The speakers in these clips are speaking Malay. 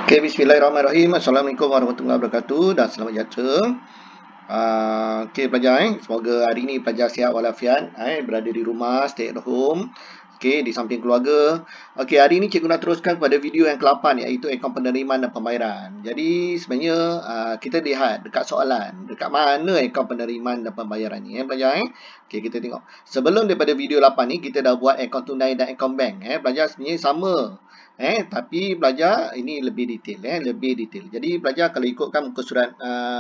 Okay, bismillahirrahmanirrahim. Assalamualaikum warahmatullahi wabarakatuh dan selamat sejahtera. Okey pelajar, semoga hari ini pelajar sihat walafiat, berada di rumah, stay at home. Okey, di samping keluarga. Okey, hari ini cikgu nak teruskan pada video yang ke-8 iaitu akaun penerimaan dan pembayaran. Jadi sebenarnya kita lihat dekat soalan, dekat mana akaun penerimaan dan pembayaran ni pelajar. Okey, kita tengok. Sebelum daripada video 8 ni kita dah buat akaun tunai dan akaun bank pelajar, sebenarnya sama. Tapi belajar ini lebih detail lebih detail. Jadi belajar kalau ikutkan muka surat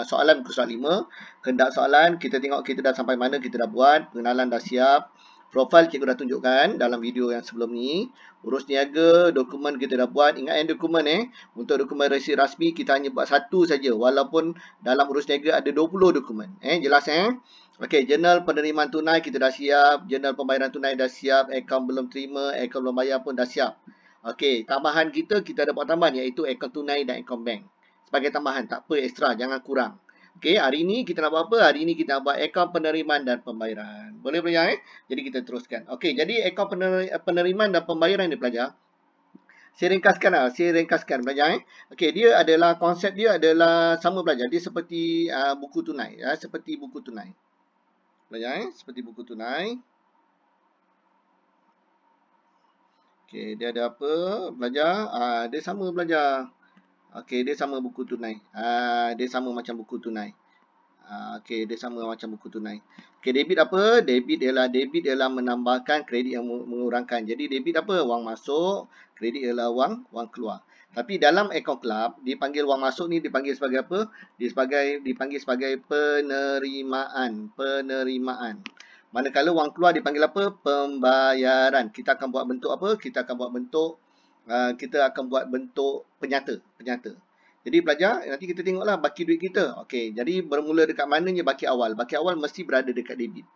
soalan muka surat 5, kehendak soalan kita tengok kita dah sampai mana, kita dah buat, pengenalan dah siap, profil cikgu dah tunjukkan dalam video yang sebelum ni, urus niaga, dokumen kita dah buat. Ingat dokumen untuk dokumen resi rasmi kita hanya buat satu saja walaupun dalam urus niaga ada 20 dokumen. Jelas Okey, jurnal penerimaan tunai kita dah siap, jurnal pembayaran tunai dah siap, akaun belum terima, akaun belum bayar pun dah siap. Okey, tambahan kita ada buat tambahan iaitu akaun tunai dan akaun bank. Sebagai tambahan, tak apa ekstra, jangan kurang. Okey, hari ini kita nak buat apa? Hari ini kita nak buat akaun penerimaan dan pembayaran. Boleh pelajar Jadi kita teruskan. Okey, jadi akaun penerimaan dan pembayaran ni pelajar. Saya ringkaskan pelajar Okey, dia adalah konsep dia adalah sama pelajar. Dia seperti buku tunai seperti buku tunai. Pelajar seperti buku tunai. Okey, dia ada apa? Belajar. Dia sama belajar. Okey, dia sama buku tunai. Dia sama macam buku tunai. Okey, dia sama macam buku tunai. Okey, debit apa? Debit ialah menambahkan, kredit yang mengurangkan. Jadi debit apa? Wang masuk, kredit ialah wang keluar. Tapi dalam akaun kelab, dipanggil wang masuk ni dipanggil sebagai apa? Dipanggil sebagai penerimaan. Manakala wang keluar dipanggil apa? Pembayaran. Kita akan buat bentuk apa? Kita akan buat bentuk penyata. Jadi pelajar, nanti kita tengoklah baki duit kita. Okey, jadi bermula dekat mananya baki awal? Baki awal mesti berada dekat debit.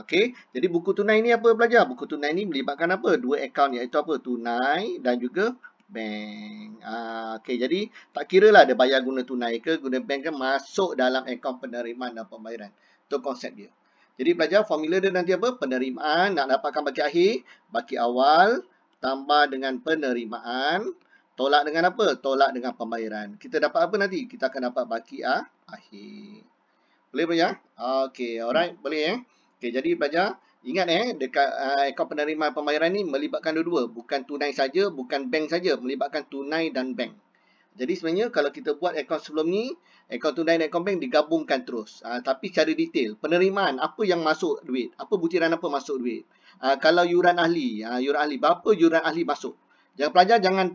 Okey, jadi buku tunai ni apa pelajar? Buku tunai ni melibatkan apa? Dua akaun iaitu apa? Tunai dan juga bank. Okey, jadi tak kira lah ada bayar guna tunai ke guna bank ke, masuk dalam akaun penerimaan dan pembayaran. Itu konsep dia. Jadi pelajar, formula dia nanti apa? Penerimaan, nak dapatkan baki akhir, baki awal, tambah dengan penerimaan, tolak dengan apa? Tolak dengan pembayaran. Kita dapat apa nanti? Kita akan dapat baki akhir. Boleh pelajar? Okey, alright. Boleh Okey, jadi pelajar, ingat dekat akaun penerimaan pembayaran ni melibatkan dua-dua. Bukan tunai saja, bukan bank saja. Melibatkan tunai dan bank. Jadi sebenarnya kalau kita buat akaun sebelum ni, akaun tunai dan akaun bank digabungkan terus. Tapi secara detail, penerimaan, apa yang masuk duit? Apa butiran apa masuk duit? Kalau yuran ahli, berapa yuran ahli masuk? Pelajar jangan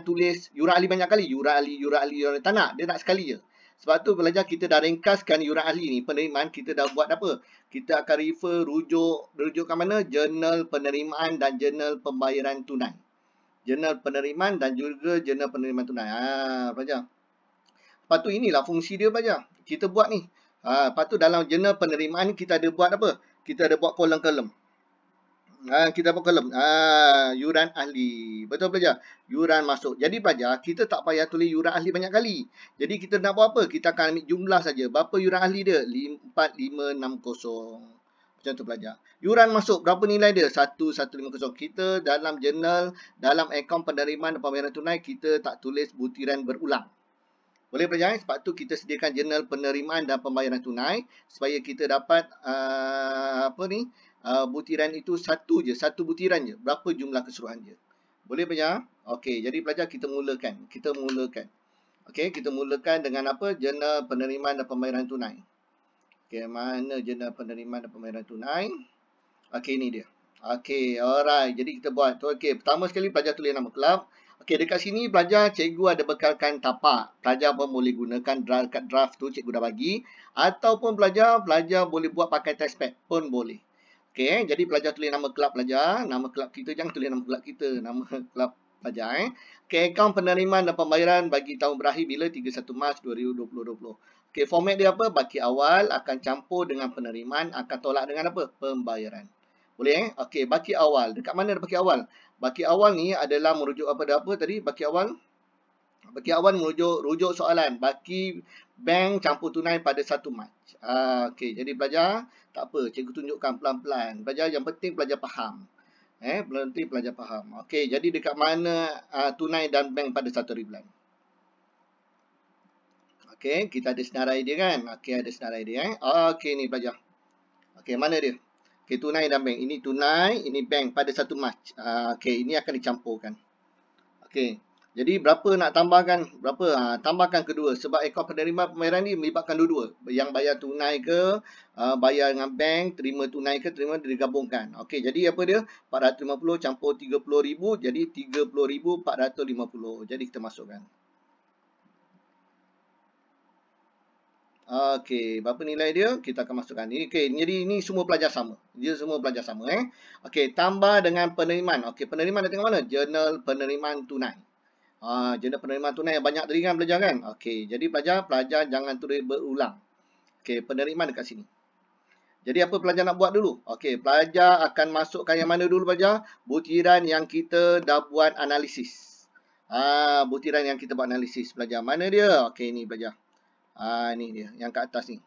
tulis yuran ahli banyak kali. Yuran ahli. Tak nak, dia nak sekali je. Sebab tu pelajar kita dah ringkaskan yuran ahli ni, penerimaan kita dah buat apa? Kita akan rujuk kat mana? Jurnal penerimaan dan jurnal pembayaran tunai. Jurnal penerimaan dan juga jurnal penerimaan tunai. Pelajar. Lepas tu inilah fungsi dia pelajar. Kita buat ni. Lepas tu dalam jurnal penerimaan ni kita ada buat apa? Kita ada buat kolom-kolom. Kita buat kolom. Yuran ahli. Betul pelajar? Yuran masuk. Jadi pelajar, kita tak payah tulis yuran ahli banyak kali. Jadi kita nak buat apa? Kita akan ambil jumlah saja. Berapa yuran ahli dia? 4560. Macam tu pelajar. Yuran masuk, berapa nilai dia? 1150. Kita dalam jurnal, dalam akaun penerimaan dan pembayaran tunai, kita tak tulis butiran berulang. Boleh pelajar? Sebab tu kita sediakan jurnal penerimaan dan pembayaran tunai supaya kita dapat butiran itu satu butiran je. Berapa jumlah keseluruhan je. Boleh pelajar? Okey, jadi pelajar kita mulakan. Okey, kita mulakan dengan apa? Jurnal penerimaan dan pembayaran tunai. Okey, mana jurnal penerimaan dan pembayaran tunai? Okey, ini dia. Okey, alright. Jadi kita buat. Okey, pertama sekali pelajar tulis nama kelab. Okey, dekat sini pelajar cikgu ada bekalkan tapak. Pelajar pun boleh gunakan draft tu cikgu dah bagi. Ataupun pelajar boleh buat pakai testpad pun boleh. Okey, jadi pelajar tulis nama kelab pelajar. Nama kelab kita, jangan tulis nama kelab kita. Nama kelab pelajar Okey, akaun penerimaan dan pembayaran bagi tahun berakhir bila 31 Mac 2020. Okey, format dia apa? Baki awal akan campur dengan penerimaan, akan tolak dengan apa? Pembayaran. Boleh Okey, baki awal. Dekat mana ada baki awal? Baki awal ni adalah merujuk apa tadi? Baki awal merujuk soalan. Baki bank campur tunai pada 1 Mac. Okey, jadi pelajar tak apa, cikgu tunjukkan pelan-pelan. Pelajar yang penting pelajar faham. Belum nanti pelajar faham. Okey, jadi dekat mana tunai dan bank pada 1 hari bulan? Okey, kita ada senarai dia kan? Okey, ada senarai dia. Okey, ni pelajar. Okey, mana dia? Okey, tunai dan bank. Ini tunai, ini bank pada 1 Mac. Okey, ini akan dicampurkan. Okey. Jadi berapa nak tambahkan? Berapa? Tambahkan kedua. Sebab akaun penerima pembayaran ni melibatkan dua-dua. Yang bayar tunai ke, bayar dengan bank, terima tunai ke, terima digabungkan. Okey, jadi apa dia? 450 campur 30,000, jadi 30,450. Jadi kita masukkan. Okey, berapa nilai dia? Kita akan masukkan. Okey, jadi ini semua pelajar sama. Dia semua pelajar sama. Okey, tambah dengan penerimaan. Okey, penerimaan dia tengok mana? Jurnal penerimaan tunai. Jurnal penerimaan tunai yang banyak tadi kan pelajar kan? Okey, jadi pelajar jangan tulis berulang. Okey, penerimaan dekat sini. Jadi apa pelajar nak buat dulu? Okey, pelajar akan masukkan yang mana dulu pelajar? Butiran yang kita dah buat analisis. Butiran yang kita buat analisis pelajar. Mana dia? Okey, ni pelajar. Ni dia, yang kat atas ni.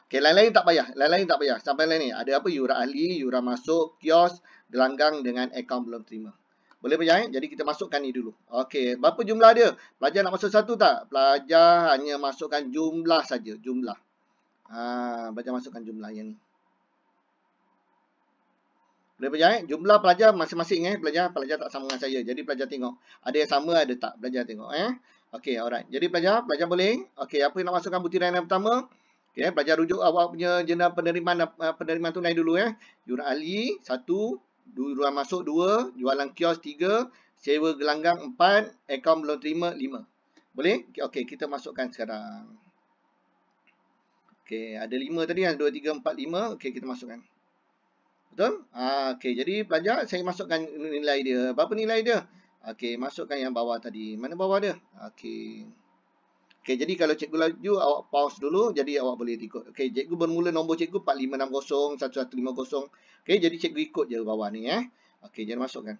Okey, lain-lain tak payah. Lain-lain tak payah. Sampai lain ni. Ada apa? Yuran ahli, yuran masuk, kios, gelanggang dengan akaun belum terima. Boleh pelajar Jadi kita masukkan ni dulu. Okey, berapa jumlah dia? Pelajar nak masuk satu tak? Pelajar hanya masukkan jumlah saja. Jumlah. Pelajar masukkan jumlah yang ni. Boleh pelajar Jumlah pelajar masing-masing Pelajar tak sama dengan saya. Jadi pelajar tengok. Ada yang sama, ada tak. Pelajar tengok Okey, alright. Jadi pelajar boleh. Okey, apa yang nak masukkan butiran yang pertama? Okey, pelajar rujuk awak punya jurnal penerimaan tunai dulu Yuran ahli 1, yuran masuk 2, jualan kios 3, sewa gelanggang 4, akaun belum terima 5. Boleh? Okey, kita masukkan sekarang. Okey, ada 5 tadi kan? 2, 3, 4, 5. Okey, kita masukkan. Betul? Okey, jadi pelajar saya masukkan nilai dia. Berapa nilai dia? Okey, masukkan yang bawah tadi. Mana bawah dia? Okey. Okey, jadi kalau cikgu laju, awak pause dulu. Jadi awak boleh ikut. Okey, cikgu bermula nombor cikgu 4560, 1150. Okey, jadi cikgu ikut je bawah ni Okey, jadi masukkan.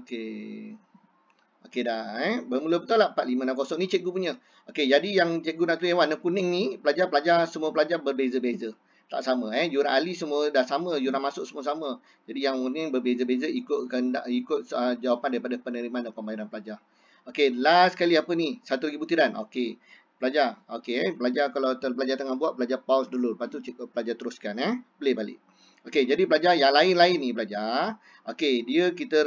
Okey. Okey dah Bermula betul tak? 4560 ni cikgu punya. Okey, jadi yang cikgu nak tulis warna kuning ni, semua pelajar berbeza-beza. Tak sama Yuran ahli semua dah sama, yuran masuk semua sama. Jadi yang ni berbeza-beza ikut jawapan daripada penerimaan dan pembayaran pelajar. Okey, last kali apa ni? 1 lagi butiran. Okey. Pelajar. Okey pelajar kalau pelajar tengah buat, pelajar pause dulu. Lepas tu cikgu pelajar teruskan Play balik. Okey, jadi pelajar yang lain-lain ni pelajar. Okey, dia kita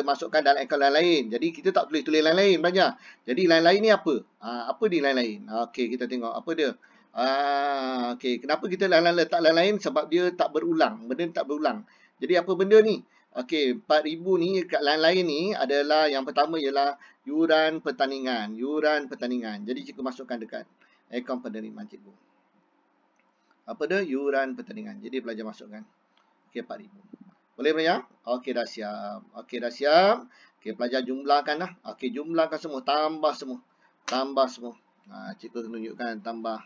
masukkan dalam akaun lain-lain. Jadi kita tak boleh tulis lain-lain pelajar. Jadi lain-lain ni apa? Apa di lain-lain? Okey, kita tengok apa dia. Okey, kenapa kita letak lain-lain? Sebab dia tak berulang. Benda tak berulang. Jadi apa benda ni? Okey, 4,000 ni kat lain-lain ni adalah yang pertama ialah yuran pertandingan. Yuran pertandingan. Jadi cikgu masukkan dekat akaun penerimaan cikgu. Apa dia? Yuran pertandingan. Jadi pelajar masukkan. Okey, 4,000. Boleh pelajar? Okey, dah siap. Okey, dah siap. Okey, pelajar jumlahkan lah. Okey, jumlahkan semua. Tambah semua. Tambah semua. Cikgu tunjukkan tambah.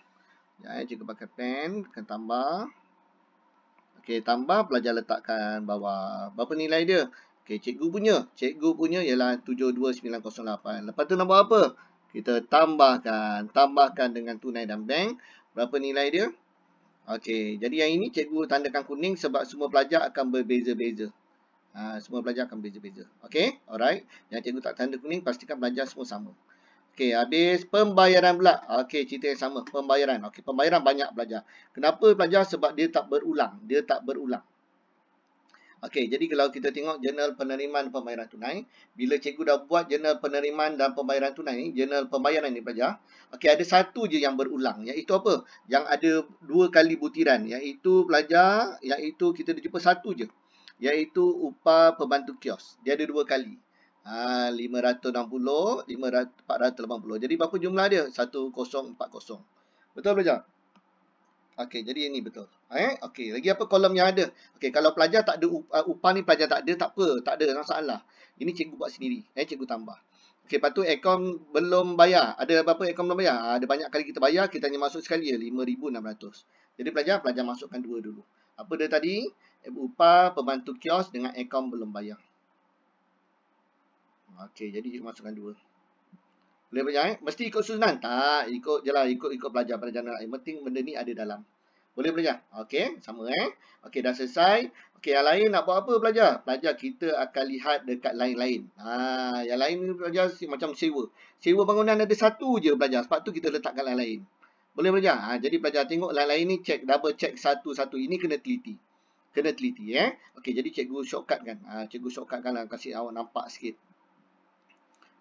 Cikgu pakai pen. Akan tambah. Okey, tambah. Pelajar letakkan bawah. Berapa nilai dia? Okey, cikgu punya. Cikgu punya ialah 72908. Lepas tu nak buat apa? Kita tambahkan. Tambahkan dengan tunai dan bank. Berapa nilai dia? Okey, jadi yang ini cikgu tandakan kuning sebab semua pelajar akan berbeza-beza. Semua pelajar akan berbeza-beza. Okey, alright. Yang cikgu tak tanda kuning, pastikan pelajar semua sama. Okey, habis pembayaran pula. Okey, cerita yang sama. Pembayaran. Okey, pembayaran banyak pelajar. Kenapa pelajar? Sebab dia tak berulang. Dia tak berulang. Okey, jadi kalau kita tengok jurnal penerimaan pembayaran tunai, bila cikgu dah buat jurnal penerimaan dan pembayaran tunai ni, jurnal pembayaran ni pelajar, okey ada satu je yang berulang, iaitu apa? Yang ada 2 kali butiran, iaitu pelajar, iaitu kita jumpa satu je, iaitu upah pembantu kios. Dia ada 2 kali. 560, 480. Jadi berapa jumlah dia? 1040. Betul pelajar? Okey, jadi ini betul. Okey, lagi apa kolom yang ada? Okey, kalau pelajar tak ada upah ni pelajar tak ada, tak apa, tak ada masalah. Ini cikgu buat sendiri. Cikgu tambah. Okey, lepas tu akaun belum bayar. Ada berapa akaun belum bayar? Ada banyak kali kita bayar, kita hanya masuk sekali je 5,600. Jadi pelajar masukkan 2 dulu. Apa dia tadi? Upah pembantu kios dengan akaun belum bayar. Okey, jadi cikgu masukkan 2. Boleh pelajar Mesti ikut susunan? Tak, ikut je lah, ikut pelajar pada jalan lain. Penting benda ni ada dalam. Boleh pelajar? Okey, sama Okey, dah selesai. Okey, yang lain nak buat apa pelajar? Pelajar kita akan lihat dekat lain-lain. Yang lain ni pelajar macam sewa. Sewa bangunan ada satu je pelajar. Sebab tu kita letak kat lain-lain. Boleh pelajar? Jadi pelajar tengok lain-lain ni check, double check satu-satu. Ini kena teliti. Kena teliti Okey, jadi cikgu shortcut kan. Cikgu shortcut kan lah, kasih awak nampak sikit.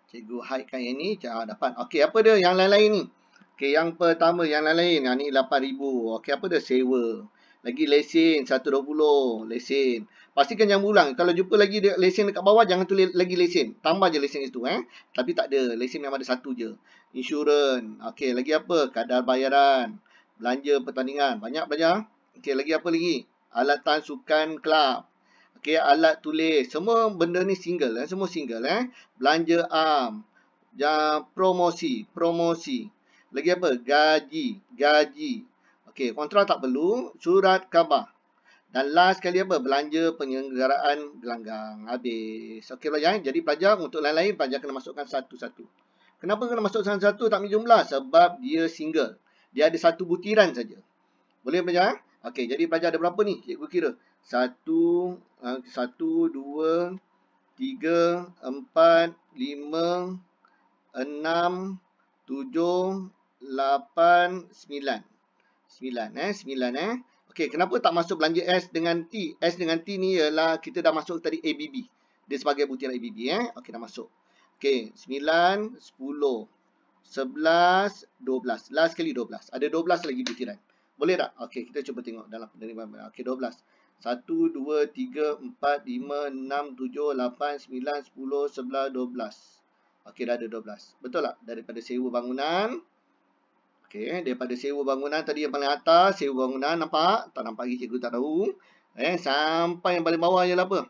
Cikgu hide kan yang ni, dapat. Okey, apa dia yang lain-lain ni? Okey, yang pertama yang lain-lain. Yang ni 8,000. Okey, apa dia? Sewa. Lagi lesen 120. Lesen. Pastikan jangan ulang. Kalau jumpa lagi lesen dekat bawah, jangan tulis lagi lesen. Tambah je lesen itu Tapi tak ada. Lesen memang ada satu je. Insurans. Okey, lagi apa? Kadar bayaran. Belanja pertandingan. Banyak belajar. Okey, lagi apa lagi? Alatan sukan kelab. Okey, alat tulis. Semua benda ni single semua single Belanja am. Promosi. Lagi apa? Gaji. Okey, kontrak tak perlu. Surat khabar. Dan last kali apa? Belanja penyelenggaraan gelanggang. Habis. Okey pelajar. Jadi pelajar untuk lain-lain, pelajar kena masukkan satu-satu. Kenapa kena masukkan satu tak ambil jumlah? Sebab dia single. Dia ada satu butiran saja. Boleh pelajar? Okey, jadi pelajar ada berapa ni? Cikgu kira. 1, 2, 3, 4, 5, 6, 7, 8, 9. 9 Okey, kenapa tak masuk belanja S dengan T? S dengan T ni ialah kita dah masuk tadi ABB. Dia sebagai butiran ABB Okey, dah masuk. Okey, 9, 10, 11, 12. Last kali 12. Ada 12 lagi butiran. Boleh tak? Okey, kita cuba tengok dalam penerimaan. Okey, 12. 1, 2, 3, 4, 5, 6, 7, 8, 9, 10, 11, 12. Okey, dah ada 12. Betul tak? Daripada sewa bangunan. Okey, daripada sewa bangunan tadi yang paling atas, sewa bangunan nampak? Tak nampak lagi, cikgu tak tahu. Sampai yang paling bawah ialah apa?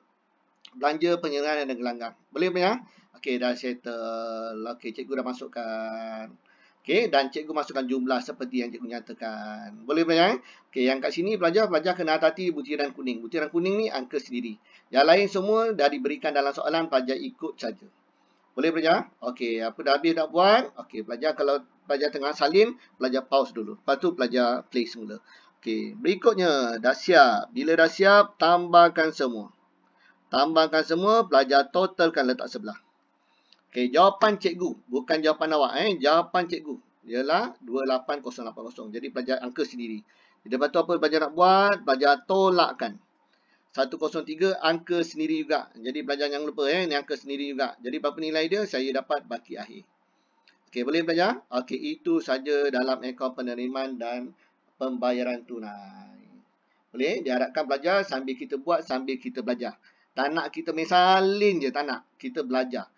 Belanja penyelenggaraan dan gelanggang. Boleh apa ya? Okey, dah settle. Okey, cikgu dah masukkan. Okey, dan cikgu masukkan jumlah seperti yang cikgu nyatakan. Boleh pelajar? Okey, yang kat sini pelajar kena hati-hati butiran kuning. Butiran kuning ni angka sendiri. Yang lain semua dah diberikan dalam soalan, pelajar ikut saja. Boleh pelajar? Okey, apa dah habis nak buat? Okey, pelajar kalau pelajar tengah salin, pelajar pause dulu. Lepas tu pelajar play semula. Okey, berikutnya dah siap. Bila dah siap, tambahkan semua. Tambahkan semua, pelajar totalkan letak sebelah. Okey, jawapan cikgu, bukan jawapan awak jawapan cikgu ialah 28080. Jadi pelajar angka sendiri. Jadi lepas tu apa pelajar nak buat? Pelajar tolakkan. 103 angka sendiri juga. Jadi pelajar jangan lupa ni angka sendiri juga. Jadi berapa nilai dia? Saya dapat baki akhir. Okey, boleh pelajar? Okey, itu saja dalam akaun penerimaan dan pembayaran tunai. Boleh? Diharapkan pelajar sambil kita buat, sambil kita belajar. Tak nak kita main salin je, tak nak. Kita belajar.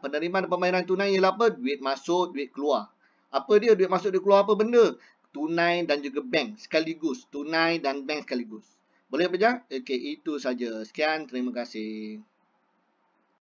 Penerimaan dan pembayaran tunai ialah apa? Duit masuk, duit keluar. Apa dia? Duit masuk, duit keluar apa benda? Tunai dan juga bank sekaligus. Tunai dan bank sekaligus. Boleh pelajar? Okey, itu saja. Sekian, terima kasih.